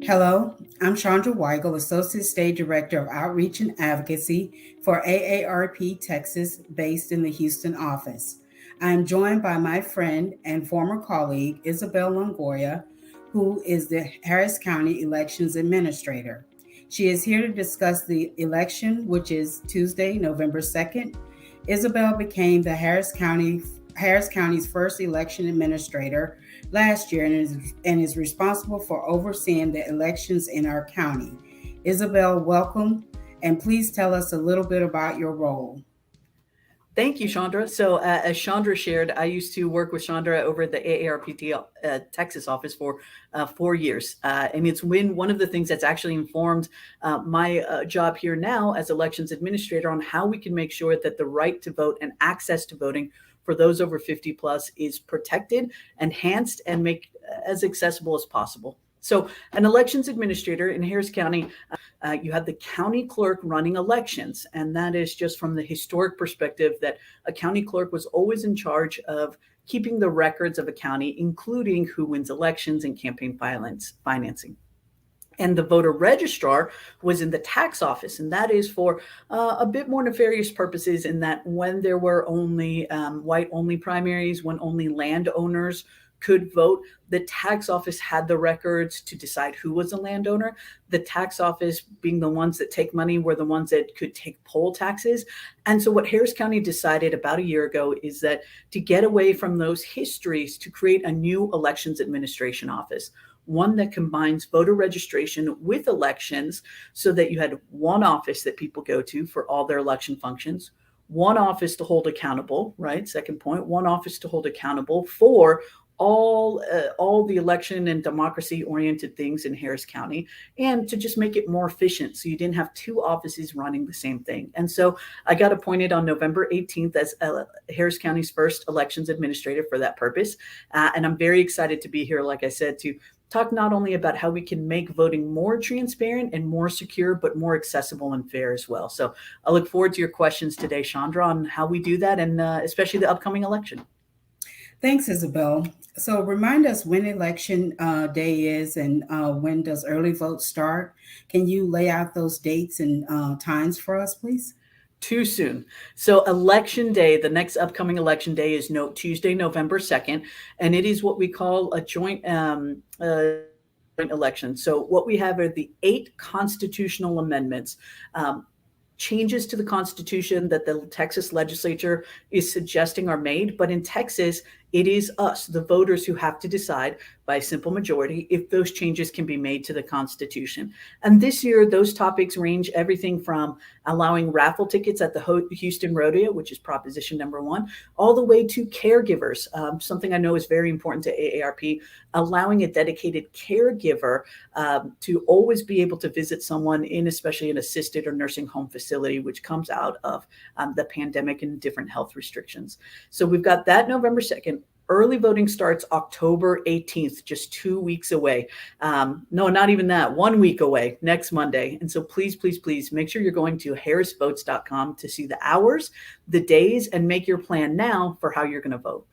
Hello, I'm Chandra Weigel, Associate State Director of Outreach and Advocacy for AARP Texas, based in the Houston office. I am joined by my friend and former colleague, Isabel Longoria, who is the Harris County Elections Administrator. She is here to discuss the election, which is Tuesday, November 2nd. Isabel became the Harris County's first election administrator last year and is responsible for overseeing the elections in our county. Isabel, welcome, and please tell us a little bit about your role. Thank you, Chandra. So, as Chandra shared, I used to work with Chandra over at the AARPT Texas office for 4 years. And it's been one of the things that's actually informed my job here now as elections administrator on how we can make sure that the right to vote and access to voting for those over 50 plus is protected, enhanced, and make as accessible as possible. So, an elections administrator in Harris County, you have the county clerk running elections. And that is just from the historic perspective that a county clerk was always in charge of keeping the records of a county, including who wins elections and campaign financing. And the voter registrar was in the tax office, and that is for a bit more nefarious purposes, in that when there were only white-only primaries, when only landowners could vote, the tax office had the records to decide who was a landowner. The tax office, being the ones that take money, were the ones that could take poll taxes. And so what Harris County decided about a year ago is that to get away from those histories, to create a new elections administration office, one that combines voter registration with elections, so that you had one office that people go to for all their election functions, one office to hold accountable, right? Second point, one office to hold accountable for all the election and democracy oriented things in Harris County, and to just make it more efficient, so you didn't have two offices running the same thing. And so I got appointed on November 18th as Harris County's first elections administrator for that purpose. And I'm very excited to be here, like I said, to talk not only about how we can make voting more transparent and more secure, but more accessible and fair as well. So I look forward to your questions today, Chandra, on how we do that, and especially the upcoming election. Thanks, Isabel. So remind us when election day is, and when does early vote start? Can you lay out those dates and times for us, please? Too soon. So election day, the next upcoming election day, is Tuesday, November 2nd, and it is what we call a joint election. So what we have are the 8 constitutional amendments, changes to the Constitution that the Texas legislature is suggesting are made. But in Texas, it is us, the voters, who have to decide by a simple majority if those changes can be made to the Constitution. And this year, those topics range everything from allowing raffle tickets at the Houston Rodeo, which is proposition number 1, all the way to caregivers, something I know is very important to AARP, allowing a dedicated caregiver to always be able to visit someone in, especially an assisted or nursing home facility, which comes out of the pandemic and different health restrictions. So we've got that November 2nd. Early voting starts October 18th, just 2 weeks away. No, not even that, 1 week away, next Monday. And so please, please, please make sure you're going to harrisvotes.com to see the hours, the days, and make your plan now for how you're going to vote.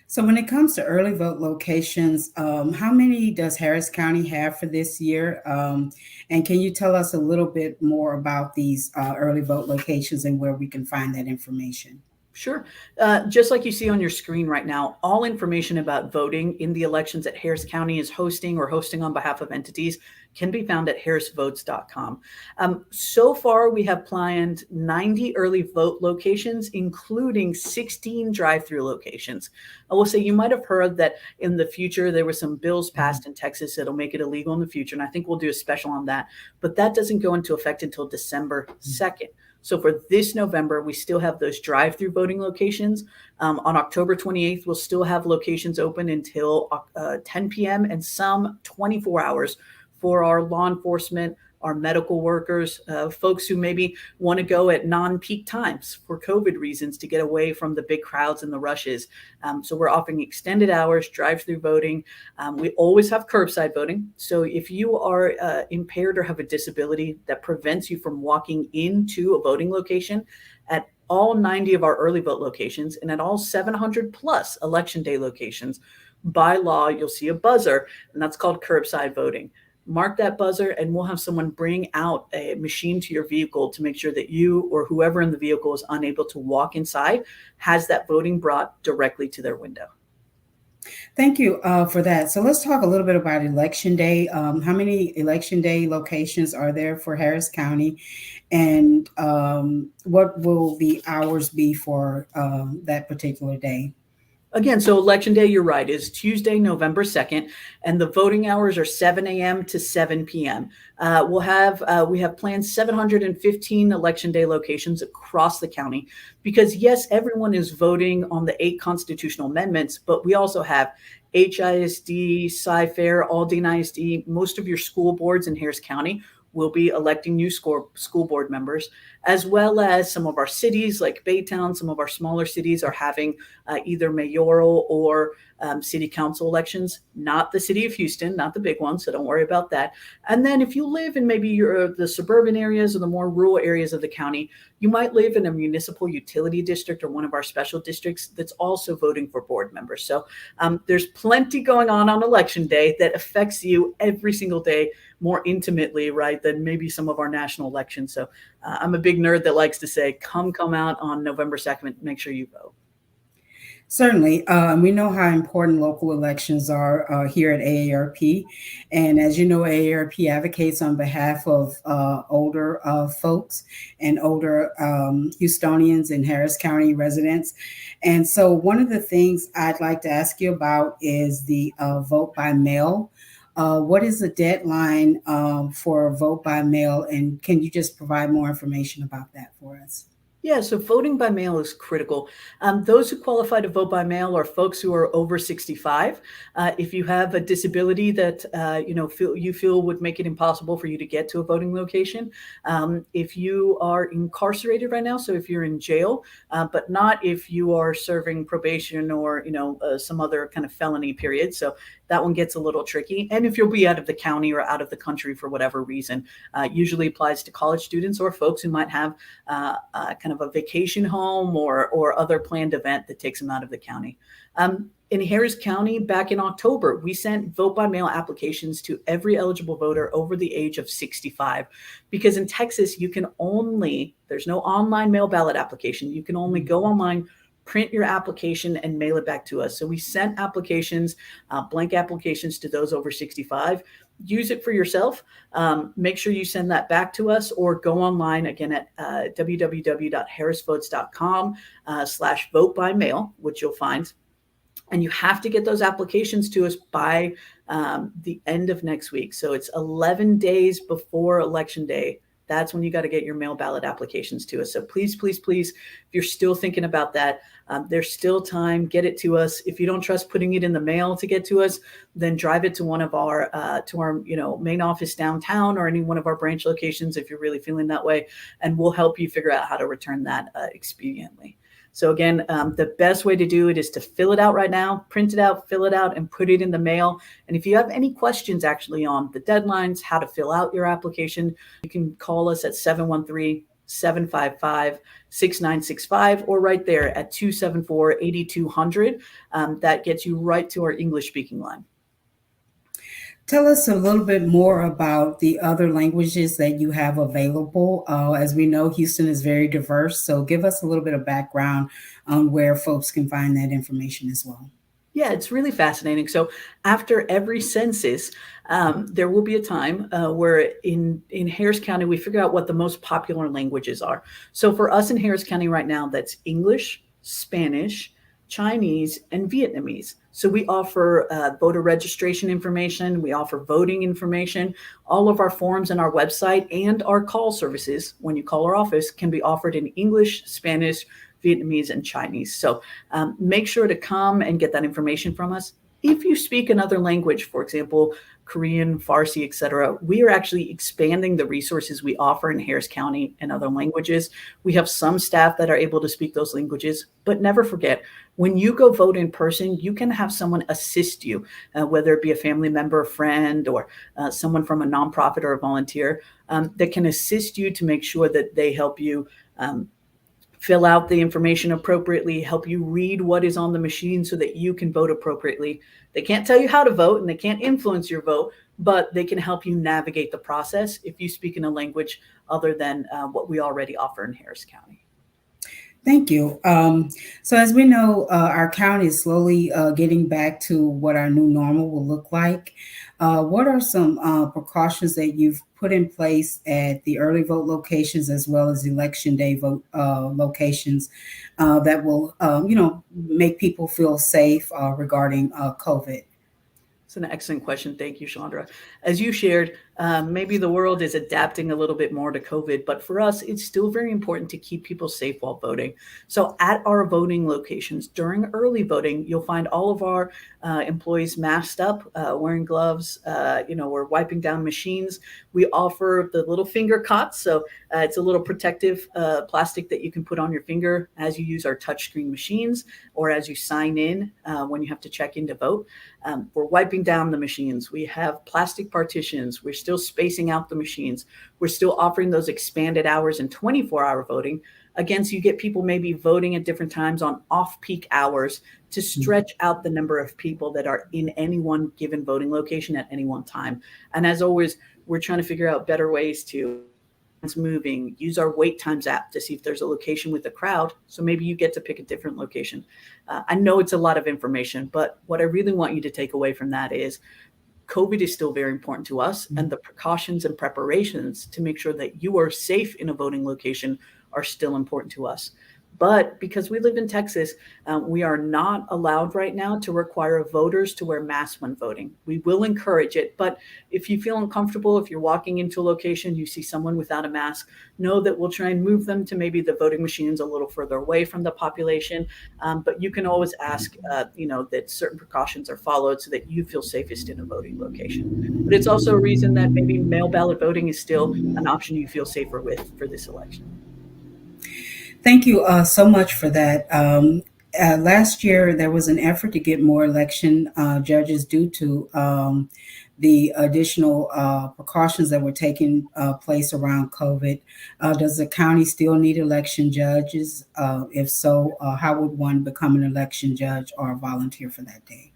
So when it comes to early vote locations, how many does Harris County have for this year? And can you tell us a little bit more about these early vote locations and where we can find that information? Sure. Just like you see on your screen right now, all information about voting in the elections that Harris County is hosting or hosting on behalf of entities can be found at harrisvotes.com. So far, we have planned 90 early vote locations, including 16 drive-through locations. I will say, you might have heard that in the future, there were some bills passed in Texas that'll make it illegal in the future, and I think we'll do a special on that. But that doesn't go into effect until December 2nd. So for this November, we still have those drive-through voting locations. On October 28th, we'll still have locations open until 10 p.m. and some 24 hours for our law enforcement, our medical workers, folks who maybe want to go at non-peak times for COVID reasons to get away from the big crowds and the rushes. So we're offering extended hours, drive-through voting. We always have curbside voting. So if you are impaired or have a disability that prevents you from walking into a voting location, at all 90 of our early vote locations and at all 700 plus election day locations, by law, you'll see a buzzer, and that's called curbside voting. Mark that buzzer, and we'll have someone bring out a machine to your vehicle to make sure that you or whoever in the vehicle is unable to walk inside has that voting brought directly to their window. Thank you for that. So let's talk a little bit about Election Day. How many Election Day locations are there for Harris County? And what will the hours be for that particular day? Again, so Election Day, you're right, is Tuesday, November 2nd, and the voting hours are 7 a.m. to 7 p.m. We have planned 715 Election Day locations across the county because, yes, everyone is voting on the 8 constitutional amendments, but we also have HISD, Sci-Fair, Aldine ISD. Most of your school boards in Harris County will be electing new school board members, as well as some of our cities like Baytown. Some of our smaller cities are having either mayoral or city council elections, not the city of Houston, not the big one, so don't worry about that. And then if you live in maybe the suburban areas or the more rural areas of the county, you might live in a municipal utility district or one of our special districts that's also voting for board members. So there's plenty going on Election Day that affects you every single day more intimately, right, than maybe some of our national elections. So I'm a big nerd that likes to say, come out on November 2nd, make sure you vote. Certainly. We know how important local elections are here at AARP. And as you know, AARP advocates on behalf of older folks and older Houstonians and Harris County residents. And so one of the things I'd like to ask you about is the vote by mail. What is the deadline for vote by mail? And can you just provide more information about that for us? Yeah, so voting by mail is critical. Those who qualify to vote by mail are folks who are over 65. If you have a disability that you feel would make it impossible for you to get to a voting location, if you are incarcerated right now, so if you're in jail, but not if you are serving probation or some other kind of felony period. So that one gets a little tricky. And if you'll be out of the county or out of the country for whatever reason, usually applies to college students or folks who might have kind of a vacation home or other planned event that takes them out of the county. In Harris County, back in October, we sent vote by mail applications to every eligible voter over the age of 65, because in Texas, there's no online mail ballot application. You can only go online, print your application, and mail it back to us. So we sent applications, blank applications, to those over 65. Use it for yourself. Make sure you send that back to us, or go online again at www.harrisvotes.com/vote by mail, which you'll find. And you have to get those applications to us by the end of next week. So it's 11 days before Election Day. That's when you got to get your mail ballot applications to us. So please, please, please, if you're still thinking about that, there's still time. Get it to us. If you don't trust putting it in the mail to get to us, then drive it to one of our main office downtown, or any one of our branch locations if you're really feeling that way, and we'll help you figure out how to return that expediently. So again, the best way to do it is to fill it out right now, print it out, fill it out, and put it in the mail. And if you have any questions actually on the deadlines, how to fill out your application, you can call us at 713-755-6965, or right there at 274-8200. That gets you right to our English speaking line. Tell us a little bit more about the other languages that you have available. As we know, Houston is very diverse, so give us a little bit of background on where folks can find that information as well. Yeah, it's really fascinating. So after every census, there will be a time where in Harris County, we figure out what the most popular languages are. So for us in Harris County right now, that's English, Spanish, Chinese, and Vietnamese. So we offer voter registration information. We offer voting information. All of our forms on our website and our call services, when you call our office, can be offered in English, Spanish, Vietnamese, and Chinese. So make sure to come and get that information from us. If you speak another language, for example, Korean, Farsi, etc., we are actually expanding the resources we offer in Harris County in other languages. We have some staff that are able to speak those languages, but never forget, when you go vote in person, you can have someone assist you, whether it be a family member, a friend, or someone from a nonprofit or a volunteer that can assist you to make sure that they help you fill out the information appropriately, help you read what is on the machine so that you can vote appropriately. They can't tell you how to vote and they can't influence your vote, but they can help you navigate the process if you speak in a language other than what we already offer in Harris County. Thank you. So, as we know, our county is slowly getting back to what our new normal will look like. What are some precautions that you've put in place at the early vote locations as well as election day vote locations that will, make people feel safe regarding COVID? It's an excellent question. Thank you, Chandra. As you shared, maybe the world is adapting a little bit more to COVID, but for us, it's still very important to keep people safe while voting. So, at our voting locations during early voting, you'll find all of our employees masked up, wearing gloves. We're wiping down machines. We offer the little finger cots, so it's a little protective plastic that you can put on your finger as you use our touchscreen machines or as you sign in when you have to check in to vote. We're wiping down the machines. We have plastic partitions. We're still spacing out the machines. We're still offering those expanded hours and 24-hour voting. Again, so you get people maybe voting at different times on off-peak hours to stretch out the number of people that are in any one given voting location at any one time. And as always, we're trying to figure out better ways to moving, use our wait times app to see if there's a location with a crowd. So maybe you get to pick a different location. I know it's a lot of information, but what I really want you to take away from that is COVID is still very important to us, and the precautions and preparations to make sure that you are safe in a voting location are still important to us. But because we live in Texas, we are not allowed right now to require voters to wear masks when voting. We will encourage it, but if you feel uncomfortable, if you're walking into a location, you see someone without a mask, know that we'll try and move them to maybe the voting machines a little further away from the population. But you can always ask, that certain precautions are followed so that you feel safest in a voting location. But it's also a reason that maybe mail ballot voting is still an option you feel safer with for this election. Thank you so much for that. Last year, there was an effort to get more election judges due to the additional precautions that were taking place around COVID. Does the county still need election judges? If so, how would one become an election judge or volunteer for that day?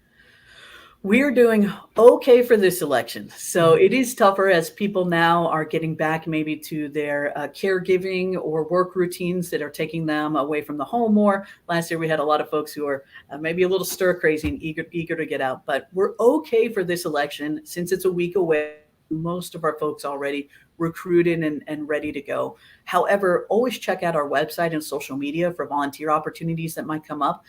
We're doing okay for this election. So it is tougher as people now are getting back maybe to their caregiving or work routines that are taking them away from the home more. Last year, we had a lot of folks who are maybe a little stir crazy and eager to get out. But we're okay for this election since it's a week away. Most of our folks already recruited and ready to go. However, always check out our website and social media for volunteer opportunities that might come up.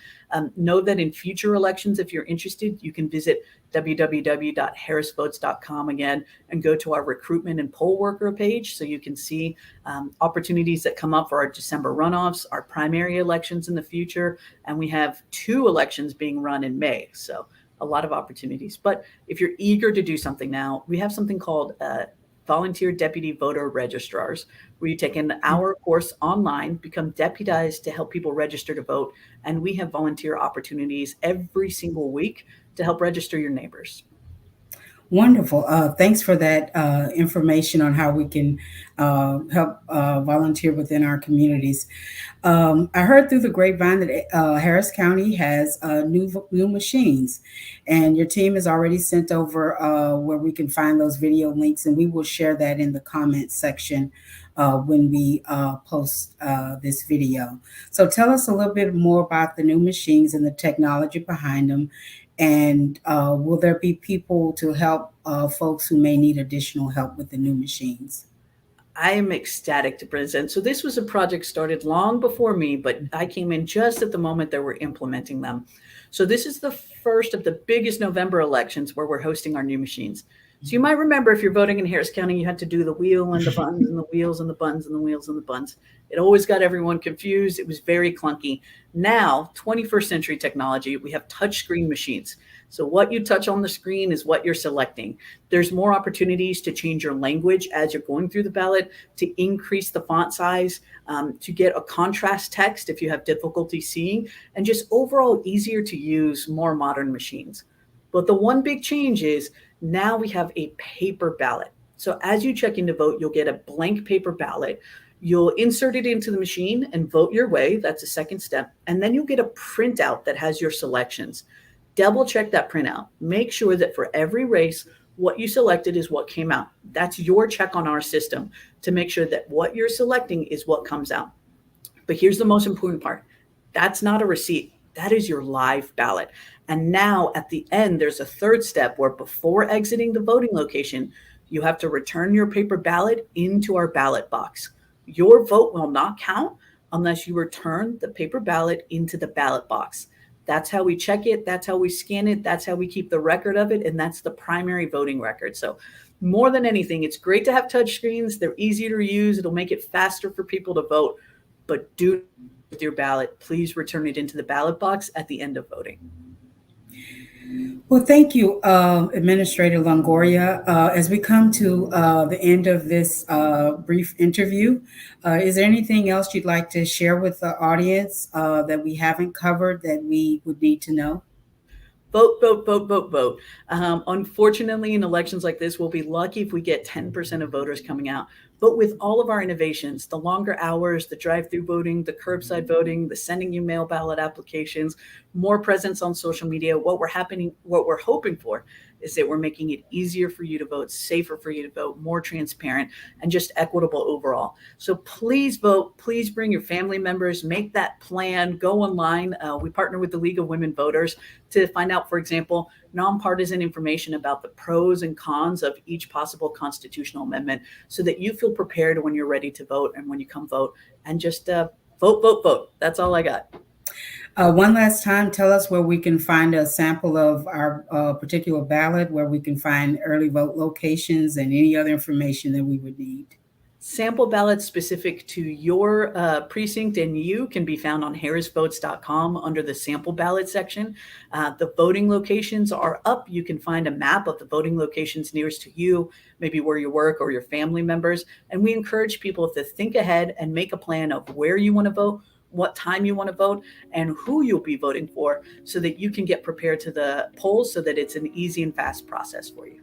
Know that in future elections, if you're interested, you can visit www.harrisvotes.com again and go to our recruitment and poll worker page so you can see opportunities that come up for our December runoffs, our primary elections in the future, and we have 2 elections being run in May. So a lot of opportunities. But if you're eager to do something now, we have something called Volunteer Deputy Voter Registrars, where you take an hour course online, become deputized to help people register to vote, and we have volunteer opportunities every single week to help register your neighbors. Wonderful. Thanks for that information on how we can help volunteer within our communities. I heard through the grapevine that Harris County has new machines, and your team has already sent over where we can find those video links, and we will share that in the comments section when we post this video. So tell us a little bit more about the new machines and the technology behind them. And will there be people to help folks who may need additional help with the new machines? I am ecstatic to present. So this was a project started long before me, but I came in just at the moment that we're implementing them. So this is the first of the biggest November elections where we're hosting our new machines. So you might remember if you're voting in Harris County, you had to do the wheel and the buttons and the wheels and the buttons and the wheels and the buttons. It always got everyone confused. It was very clunky. Now, 21st century technology, we have touchscreen machines. So what you touch on the screen is what you're selecting. There's more opportunities to change your language as you're going through the ballot, to increase the font size, to get a contrast text if you have difficulty seeing, and just overall easier to use, more modern machines. But the one big change is now we have a paper ballot. So as you check in to vote, you'll get a blank paper ballot. You'll insert it into the machine and vote your way. That's the second step. And then you'll get a printout that has your selections. Double check that printout. Make sure that for every race, what you selected is what came out. That's your check on our system to make sure that what you're selecting is what comes out. But here's the most important part. That's not a receipt. That is your live ballot. And now at the end, there's a third step where before exiting the voting location, you have to return your paper ballot into our ballot box. Your vote will not count unless you return the paper ballot into the ballot box. That's how we check it. That's how we scan it. That's how we keep the record of it. And that's the primary voting record. So more than anything, it's great to have touch screens. They're easy to use. It'll make it faster for people to vote. But do with your ballot, please return it into the ballot box at the end of voting. Well, thank you, Administrator Longoria. As we come to the end of this brief interview, is there anything else you'd like to share with the audience that we haven't covered that we would need to know? Vote, vote, vote, vote, vote. Unfortunately, in elections like this, we'll be lucky if we get 10% of voters coming out. But with all of our innovations, the longer hours, the drive-through voting, the curbside voting, the sending you mail ballot applications, more presence on social media, what we're hoping for is that we're making it easier for you to vote, safer for you to vote, more transparent, and just equitable overall. So please vote. Please bring your family members. Make that plan. Go online. We partner with the League of Women Voters to find out, for example, nonpartisan information about the pros and cons of each possible constitutional amendment so that you feel prepared when you're ready to vote and when you come vote. And just vote, vote, vote. That's all I got. One last time, tell us where we can find a sample of our particular ballot, where we can find early vote locations and any other information that we would need. Sample ballots specific to your precinct and you can be found on harrisvotes.com under the sample ballot section. The voting locations are up. You can find a map of the voting locations nearest to you, maybe where you work or your family members. And we encourage people to think ahead and make a plan of where you want to vote, what time you want to vote, and who you'll be voting for so that you can get prepared to the polls so that it's an easy and fast process for you.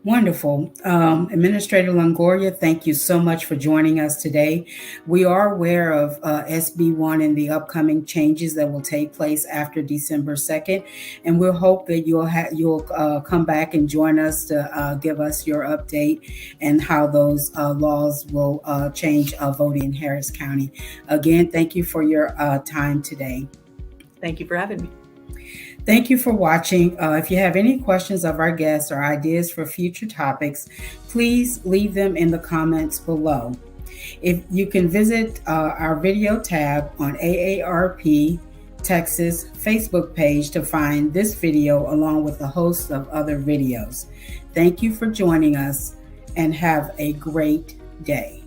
Wonderful. Administrator Longoria, thank you so much for joining us today. We are aware of SB1 and the upcoming changes that will take place after December 2nd, and we'll hope that you'll come back and join us to give us your update and how those laws will change voting in Harris County. Again, thank you for your time today. Thank you for having me. Thank you for watching. If you have any questions of our guests or ideas for future topics, please leave them in the comments below. If you can visit our video tab on AARP Texas Facebook page to find this video along with a host of other videos. Thank you for joining us and have a great day.